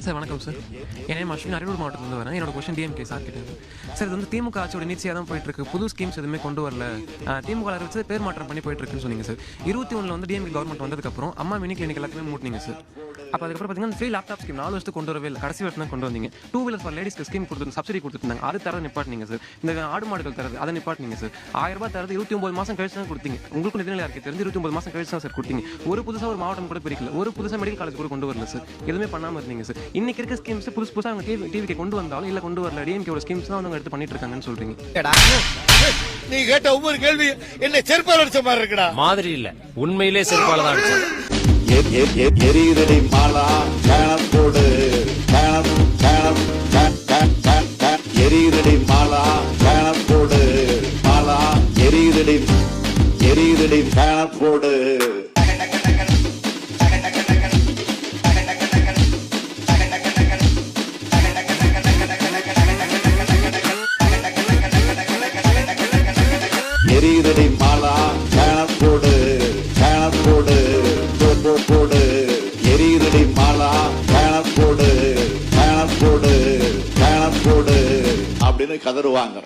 Sir வணக்கம் sir. என் name Ashwin, Ariyalur மாவட்டத்திலிருந்து வரேன். என்னோட கொஸ்டின் டிஎம்கே சார் கிட்ட. சார் இது வந்து திமுக ஆட்சியோட நீட்சியாக தான் போயிட்டு இருக்கு. புது ஸ்கீம்ஸ் எதுவுமே கொண்டு வரல. திமுக அறிவிச்சு பேர் மாற்றம் பண்ணி போயிட்டு இருக்குன்னு சொன்னீங்க சார். 21 வந்து டிஎம்கே கவர்மெண்ட் வந்ததுக்கப்புறம் அம்மா மினி கிளினிக் எல்லாத்தையுமே மூட்டினீங்க சார். அப்போ அதுக்கப்புறம் பார்த்தீங்கன்னா ஃப்ரீ லேப்டாப் ஸ்கீம் 4 வருஷத்துக்கு கொண்டு வரவே இல்லை. கடைசி வருஷம் தான் கொண்டு வந்தீங்க. 2 வீலர்ஸ் ஃபார் லேடிஸ்க்கு ஸ்கீம் கொடுத்து சப்சிடி கொடுத்துருந்தாங்க. அது தரது நிப்பாட்டினீங்க சார். இந்த ஆடு மாடுகள் தரது அதை நிப்பாட்டினீங்க சார். 1000 ரூபாய் தரது 29 மாதம் கழிச்சு தான் கொடுத்தீங்க. உங்களுக்கு நிதிநிலை அறிக்கை தெரிஞ்சு 29 மாதம் கழிச்சு தான் சார் கொடுத்தீங்க. ஒரு புதுசாக ஒரு மாவட்டம் கூட பிரிக்கல. ஒரு புதுசாக மெடிக்கல் காலேஜ் கூட கொண்டு வரல சார். எதுவுமே பண்ணாமல் இருந்தீங்க சார். இன்னைக்கு இருக்க ஸ்கீம்ஸ் புதுசாக அவங்க டிவிக்கு கொண்டு வந்தாலும் இல்லை கொண்டு வரல. டிஎம்கே ஸ்கீம்ஸ் தான் அவங்க எடுத்து பண்ணிட்டு இருக்காங்கன்னு சொல்றீங்க. நீ கேட்ட ஒவ்வொரு கேள்வி என்ன செருப்பால் அடிச்ச மாதிரி இருக்குடா. மாதிரி இல்ல, உண்மையிலே செருப்பால தான் அடிச்சாங்க. எரியுதடி மாலா கணப்போடு எரியுதடி மாலா கணப்போடு மாலா எரியுதடி கணப்போடு. எரியுதடி மாலா கணப்போடு போடு எரியுதடி மாலா கணப்போடு அப்படின்னு கதறுவாங்க.